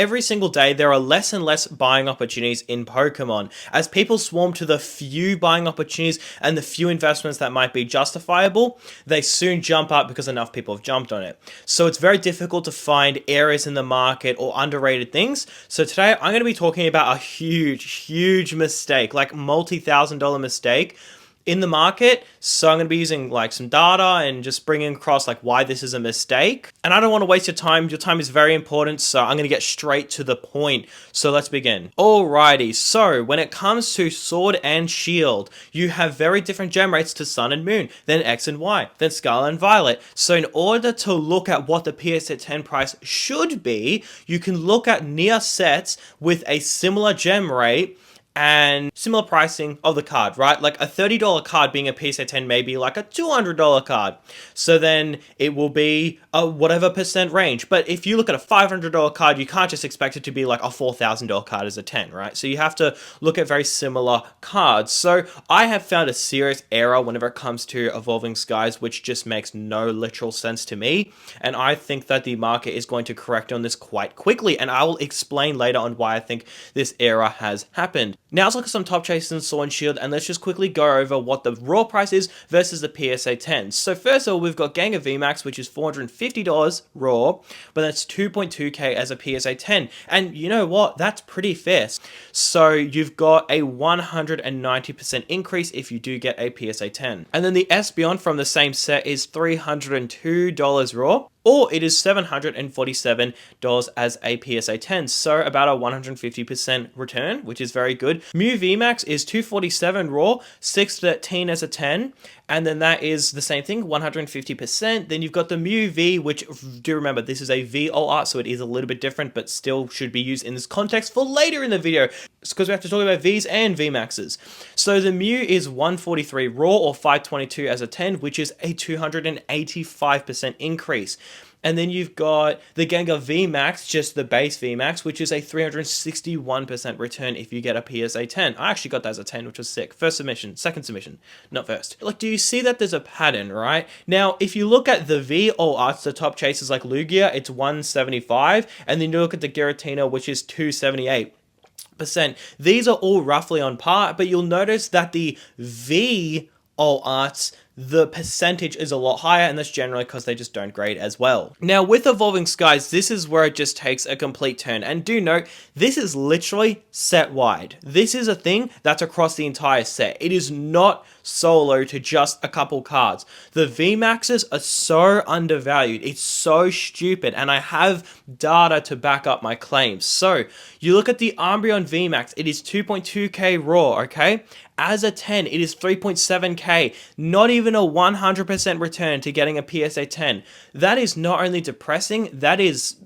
every single day there are less and less buying opportunities in Pokemon. As people swarm to the few buying opportunities and the few investments that might be justifiable, they soon jump up because enough people have jumped on it. So it's very difficult to find areas in the market or underrated things. So today I'm going to be talking about a huge mistake, like multi-$1,000 mistake in the market. So I'm going to be using like some data and just bringing across like why this is a mistake. And I don't want to waste your time. Your time is very important. So I'm going to get straight to the point. So let's begin. Alrighty. So when it comes to Sword and Shield, you have very different gem rates to Sun and Moon, then X and Y, then Scarlet and Violet. So in order to look at what the PSA 10 price should be, you can look at near sets with a similar gem rate and similar pricing of the card, right? Like a $30 card being a PSA 10 may be like a $200 card. So then it will be a whatever percent range. But if you look at a $500 card, you can't just expect it to be like a $4,000 card as a 10, right? So you have to look at very similar cards. So I have found a serious error whenever it comes to Evolving Skies, which just makes no literal sense to me. And I think that the market is going to correct on this quite quickly. And I will explain later on why I think this error has happened. Now let's look at some top chases in Sword and Shield, and let's just quickly go over what the raw price is versus the PSA 10. So first of all, we've got Gengar Vmax, which is $450 raw, but that's 2.2k as a PSA 10. And you know what? That's pretty fair. So you've got a 190% increase if you do get a PSA 10. And then the Espeon from the same set is $302 raw, or it is $747 as a PSA 10, so about a 150% return, which is very good. Mew VMAX is $247 raw, $613 as a 10, and then that is the same thing, 150%. Then you've got the Mew V, which, do remember, this is a V all art, so it is a little bit different, but still should be used in this context for later in the video, because we have to talk about Vs and Vmaxes. So the Mew is 143 raw, or 522 as a 10, which is a 285% increase. And then you've got the Gengar Vmax, just the base Vmax, which is a 361% return if you get a PSA 10. I actually got that as a 10, which was sick. First submission, second submission, not first. Like, do you see that there's a pattern, right? Now, if you look at the V all arts, the top chasers like Lugia, it's 175, and then you look at the Giratina, which is 278%. These are all roughly on par, but you'll notice that the V all arts, the percentage is a lot higher, and that's generally because they just don't grade as well. Now with Evolving Skies, this is where it just takes a complete turn, and do note, this is literally set wide. This is a thing that's across the entire set. It is not solo to just a couple cards. The Vmaxes are so undervalued, it's so stupid, and I have data to back up my claims. So you look at the Umbreon VMAX, it is 2.2k raw, okay? As a 10, it is 3.7k, not even a 100% return to getting a PSA 10. That is not only depressing, that is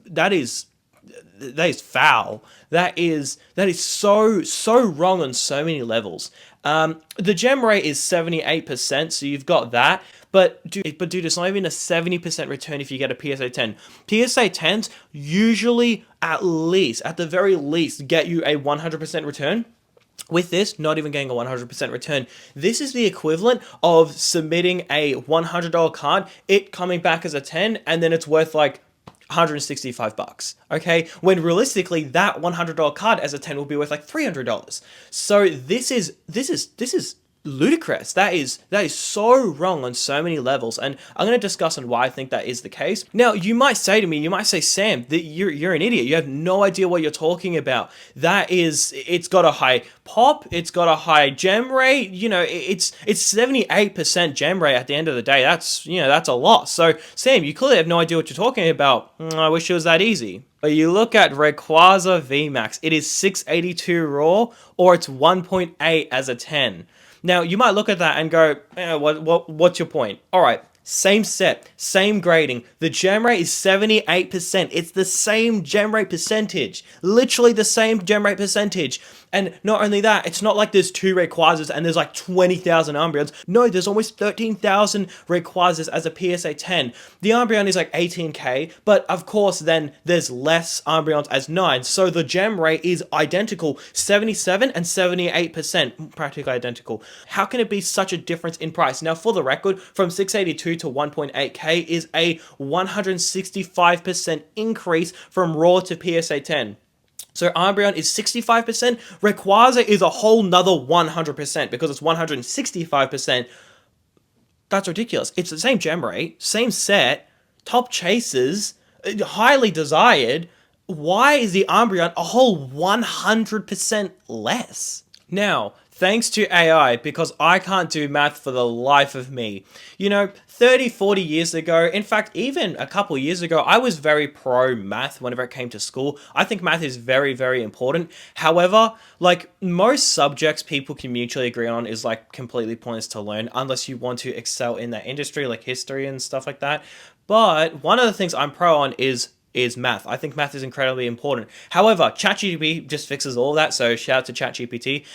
foul. That is so wrong on so many levels. The gem rate is 78%, so you've got that. But dude, it's not even a 70% return if you get a PSA 10. PSA 10s usually, at the very least, get you a 100% return. With this, not even getting a 100% return. This is the equivalent of submitting a $100 card, it coming back as a 10, and then it's worth like $165, okay? When realistically, that $100 card as a 10 will be worth like $300. So this is ludicrous. That is so wrong on so many levels, and I'm going to discuss on why I think that is the case. Now, you might say to me, Sam, that you're an idiot. You have no idea what you're talking about. It's got a high pop, it's got a high gem rate, you know, it's 78% gem rate at the end of the day. That's a lot. So, Sam, you clearly have no idea what you're talking about. I wish it was that easy. But you look at Rayquaza Vmax, it is 682 raw, or it's 1.8 as a 10. Now, you might look at that and go, what's your point? All right, same set, same grading. The gem rate is 78%. It's the same gem rate percentage. Literally the same gem rate percentage. And not only that, it's not like there's 2 Rayquazas and there's like 20,000 Umbreons. No, there's almost 13,000 Rayquazas as a PSA 10. The Umbreon is like 18k, but of course then there's less Umbreons as 9. So the gem rate is identical, 77 and 78%, practically identical. How can it be such a difference in price? Now, for the record, from 682 to 1.8k is a 165% increase from raw to PSA 10. So Umbreon is 65%, Rayquaza is a whole nother 100% because it's 165%. That's ridiculous. It's the same gem rate, same set, top chasers, highly desired. Why is the Umbreon a whole 100% less? Now, thanks to AI, because I can't do math for the life of me. You know, 30, 40 years ago, in fact, even a couple years ago, I was very pro math whenever it came to school. I think math is very, very important. However, like, most subjects people can mutually agree on is like completely pointless to learn unless you want to excel in that industry, like history and stuff like that. But one of the things I'm pro on is math. I think math is incredibly important. However, ChatGPT just fixes all of that, so shout out to ChatGPT.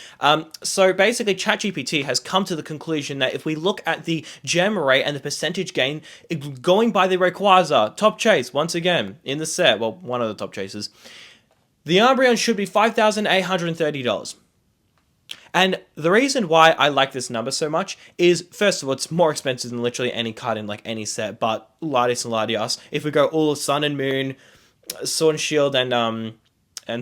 So basically, ChatGPT has come to the conclusion that if we look at the gem rate and the percentage gain, going by the Rayquaza, top chase, once again, in the set, well, one of the top chases, the Umbreon should be $5,830. And the reason why I like this number so much is, first of all, it's more expensive than literally any card in like any set, but Latias and Latias. If we go all of Sun and Moon, Sword and Shield, and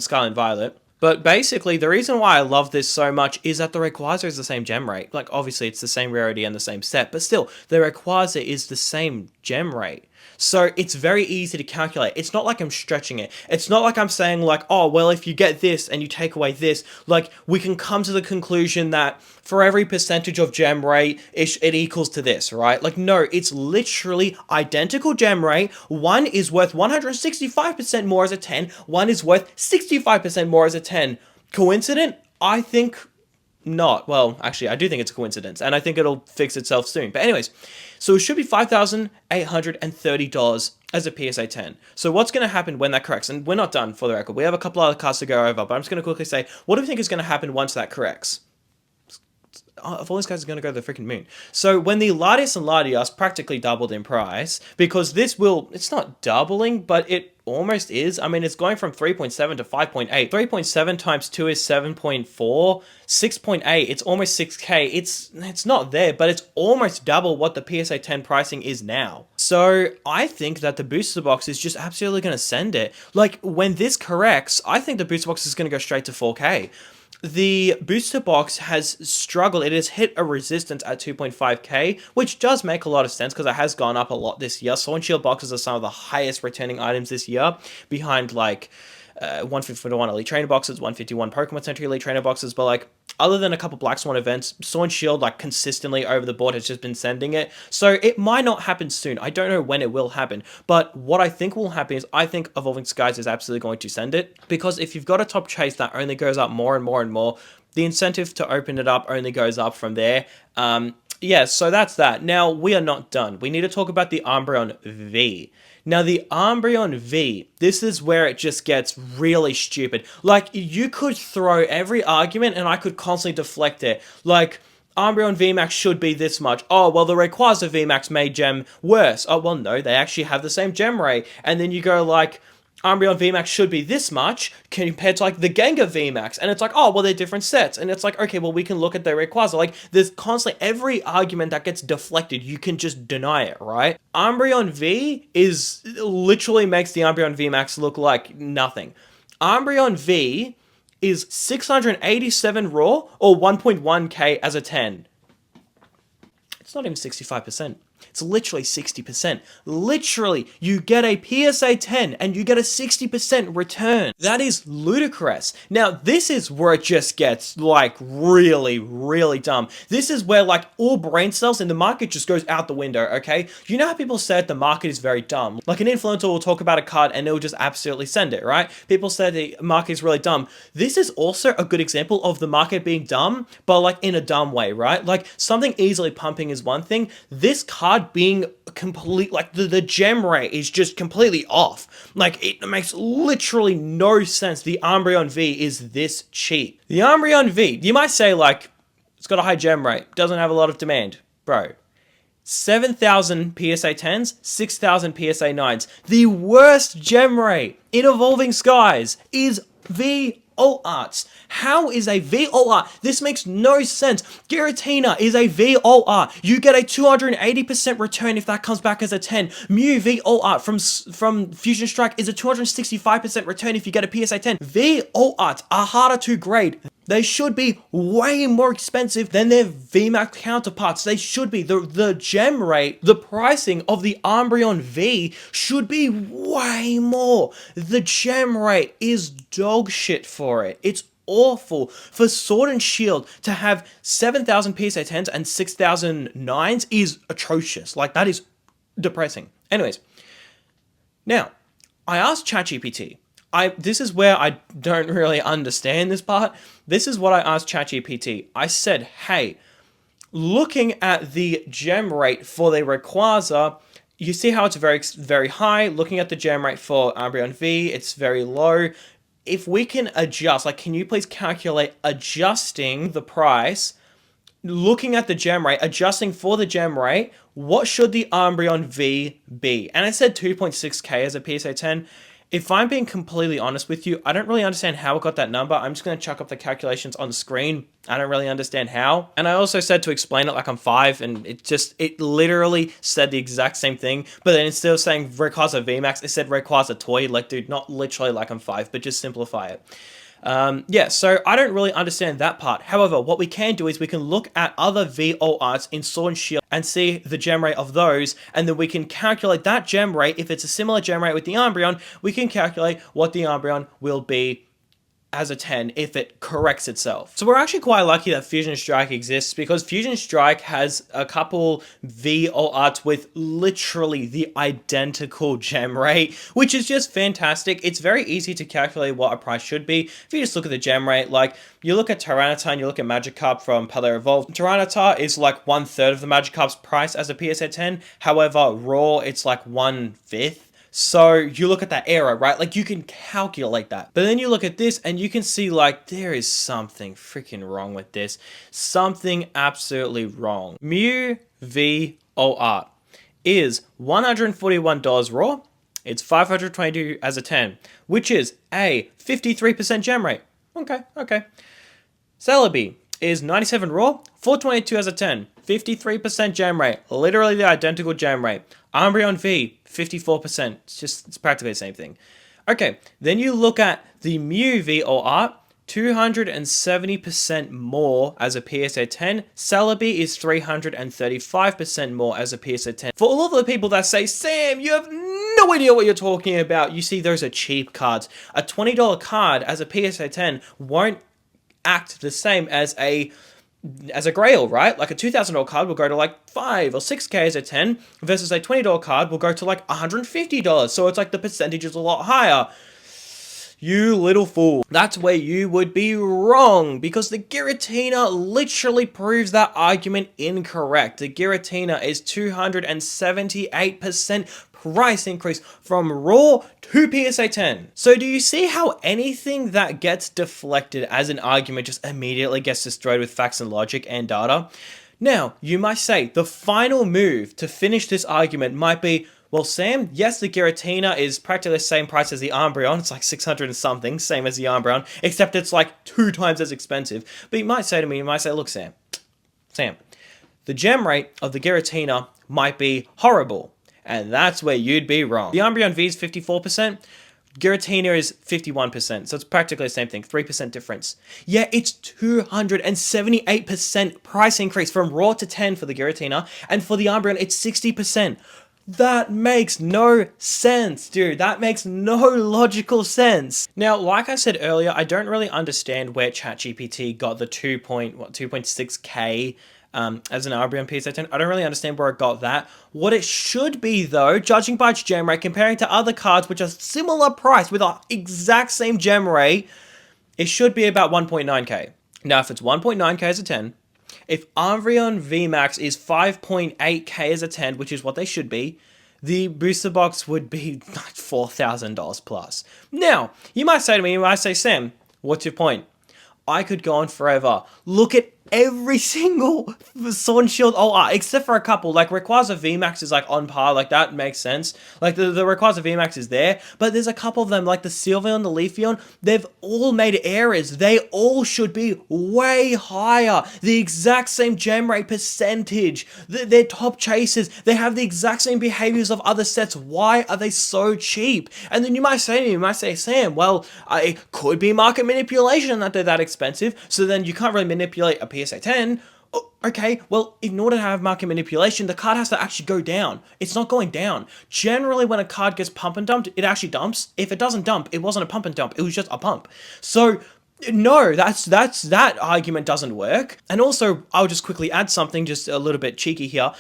Scarlet and Violet. But basically, the reason why I love this so much is that the Rayquaza is the same gem rate. Like, obviously, it's the same rarity and the same set, but still, the Rayquaza is the same gem rate. So it's very easy to calculate. It's not like I'm stretching it. It's not like I'm saying like, oh, well, if you get this and you take away this, like we can come to the conclusion that for every percentage of gem rate, it equals to this, right? Like, no, it's literally identical gem rate. One is worth 165% more as a 10. One is worth 65% more as a 10. Coincident? I think not. Well, actually, I do think it's a coincidence, and I think it'll fix itself soon. But anyways, so it should be $5,830 as a PSA 10. So what's going to happen when that corrects? And we're not done, for the record. We have a couple other cards to go over, but I'm just going to quickly say, what do you think is going to happen once that corrects? If all these guys are going to go to the freaking moon. So when the Latias and Latias practically doubled in price, because it's not doubling, but it almost is. I mean, it's going from 3.7 to 5.8. 3.7 times 2 is 7.4. 6.8, it's almost 6K. It's not there, but it's almost double what the PSA 10 pricing is now. So I think that the booster box is just absolutely going to send it. Like, when this corrects, I think the booster box is going to go straight to 4K. The booster box has struggled. It has hit a resistance at 2.5k, which does make a lot of sense because it has gone up a lot this year. Sword and Shield boxes are some of the highest returning items this year, behind like 151 Elite Trainer boxes, 151 Pokemon Center Elite Trainer boxes, but like, other than a couple Black Swan events, Sword and Shield, like, consistently over the board has just been sending it. So it might not happen soon. I don't know when it will happen. But what I think will happen is I think Evolving Skies is absolutely going to send it. Because if you've got a top chase that only goes up more and more and more, the incentive to open it up only goes up from there. Yeah, so that's that. Now, we are not done. We need to talk about the Umbreon V. Now, the Umbreon V, this is where it just gets really stupid. Like, you could throw every argument and I could constantly deflect it. Like, Umbreon VMAX should be this much. Oh, well, the Rayquaza VMAX made gem worse. Oh, well, no, they actually have the same gem rate. And then you go like, Umbreon VMAX should be this much compared to like the Gengar Vmax, and it's like, oh, well, they're different sets, and it's like, okay, well, we can look at the Rayquaza. Like, there's constantly every argument that gets deflected, you can just deny it, right? Umbreon V is literally makes the Umbreon VMAX look like nothing. Umbreon V is 687 raw or 1.1k as a 10. It's not even 65%. It's literally 60%. Literally, you get a PSA 10 and you get a 60% return. That is ludicrous. Now, this is where it just gets, like, really, really dumb. This is where, like, all brain cells in the market just goes out the window, okay? You know how people said the market is very dumb? Like, an influencer will talk about a card and they'll just absolutely send it, right? People said the market is really dumb. This is also a good example of the market being dumb, but, like, in a dumb way, right? Like, something easily pumping is one thing. This card being complete, like the gem rate is just completely off. Like, it makes literally no sense. The Umbreon V is this cheap. The Umbreon V, you might say, like, it's got a high gem rate, doesn't have a lot of demand. Bro, 7,000 PSA 10s, 6,000 PSA 9s. The worst gem rate in Evolving Skies is V VO arts. How is a VO art? This makes no sense. Giratina is a VO art. You get a 280% return if that comes back as a 10. Mew VO art from Fusion Strike is a 265% return if you get a PSA 10. VO arts are harder to grade. They should be way more expensive than their VMAX counterparts. They should be. The gem rate, the pricing of the Umbreon V should be way more. The gem rate is dog shit for it. It's awful. For Sword and Shield to have 7,000 PSA 10s and 6,000 9s is atrocious. Like, that is depressing. Anyways, now, I asked ChatGPT. This is where I don't really understand this part. This is what I asked ChatGPT. I said, hey, looking at the gem rate for the Rayquaza, you see how it's very, very high. Looking at the gem rate for Umbreon V, it's very low. If we can adjust, like, can you please calculate adjusting the price, looking at the gem rate, adjusting for the gem rate, what should the Umbreon V be? And I said 2.6k as a PSA 10. If I'm being completely honest with you, I don't really understand how it got that number. I'm just going to chuck up the calculations on the screen. I don't really understand how. And I also said to explain it like I'm 5, and it literally said the exact same thing. But then instead of saying Rayquaza Vmax, it said Rayquaza Toy. Like, dude, not literally like I'm 5, but just simplify it. Yeah, so I don't really understand that part. However, what we can do is we can look at other VO arts in Sword and Shield and see the gem rate of those, and then we can calculate that gem rate. If it's a similar gem rate with the Umbreon, we can calculate what the Umbreon will be as a 10 if it corrects itself. So we're actually quite lucky that Fusion Strike exists, because Fusion Strike has a couple VO arts with literally the identical gem rate, which is just fantastic. It's very easy to calculate what a price should be. If you just look at the gem rate, like you look at Tyranitar and you look at Magikarp from Paldea Evolved, Tyranitar is like 1/3 of the Magikarp's price as a PSA 10. However, Raw, it's like 1/5. So you look at that era, right? Like, you can calculate that. But then you look at this and you can see, like, there is something freaking wrong with this. Something absolutely wrong. Mew VO art is $141 raw. It's $522 as a 10, which is a 53% gem rate. Okay. Celebi is 97 raw, 422 as a 10, 53% gem rate, literally the identical gem rate. Umbreon V, 54%, it's practically the same thing. Okay, then you look at the Mew VO art, 270% more as a PSA 10. Celebi is 335% more as a PSA 10. For all of the people that say, Sam, you have no idea what you're talking about, you see those are cheap cards. A $20 card as a PSA 10 won't act the same as a Grail, right? Like a $2,000 card will go to like 5 or 6k as a 10, versus a $20 card will go to like $150. So it's like the percentage is a lot higher. You little fool. That's where you would be wrong, because the Giratina literally proves that argument incorrect. The Giratina is 278% price increase from raw to PSA 10. So do you see how anything that gets deflected as an argument just immediately gets destroyed with facts and logic and data? Now, you might say the final move to finish this argument might be, well, Sam, yes, the Giratina is practically the same price as the Umbreon. It's like 600 and something, same as the Umbreon, except it's like 2 times as expensive. But you might say to me, look, Sam, the gem rate of the Giratina might be horrible. And that's where you'd be wrong. The Umbreon V is 54%. Giratina is 51%. So it's practically the same thing. 3% difference. Yeah, it's 278% price increase from raw to 10 for the Giratina. And for the Umbreon, it's 60%. That makes no sense, dude. That makes no logical sense. Now, like I said earlier, I don't really understand where ChatGPT got the 2.6k as an Umbreon PSA 10. I don't really understand where it got that. What it should be, though, judging by its gem rate, comparing to other cards which are similar price with the exact same gem rate, it should be about 1.9k. Now, if it's 1.9k as a 10, if Umbreon VMAX is 5.8k as a 10, which is what they should be, the booster box would be like $4,000 plus. Now, you might say to me, Sam, what's your point? I could go on forever. Look at every single Sword and Shield OR, except for a couple, like Rayquaza Vmax is like on par, like that makes sense. Like the Rayquaza Vmax is there, but there's a couple of them, like the Sylveon, the Leafeon, they've all made errors. They all should be way higher. The exact same gem rate percentage. They're top chasers. They have the exact same behaviors of other sets. Why are they so cheap? And then you might say, Sam, well, it could be market manipulation that they're that expensive, so then you can't really manipulate a PSA 10. Oh, okay, well, in order to have market manipulation, the card has to actually go down. It's not going down. Generally, when a card gets pump and dumped, it actually dumps. If it doesn't dump, it wasn't a pump and dump. It was just a pump. So, no, that argument doesn't work. And also, I'll just quickly add something, just a little bit cheeky here.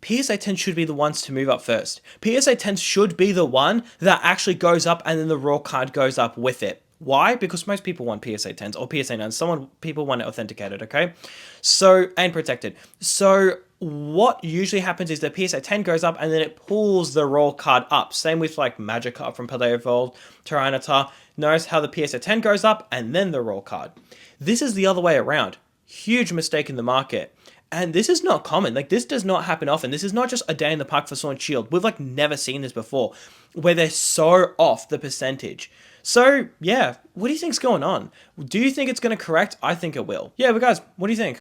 PSA 10 should be the ones to move up first. PSA 10 should be the one that actually goes up and then the raw card goes up with it. Why? Because most people want PSA 10s or PSA 9s. People want it authenticated, okay? So, and protected. So, what usually happens is the PSA 10 goes up and then it pulls the raw card up. Same with like Magikarp from Paleo Evolved, Tyranitar. Notice how the PSA 10 goes up and then the raw card. This is the other way around. Huge mistake in the market. And this is not common. Like, this does not happen often. This is not just a day in the park for Sword and Shield. We've, like, never seen this before, where they're so off the percentage. So, yeah, what do you think's going on? Do you think it's going to correct? I think it will. Yeah, but guys, what do you think?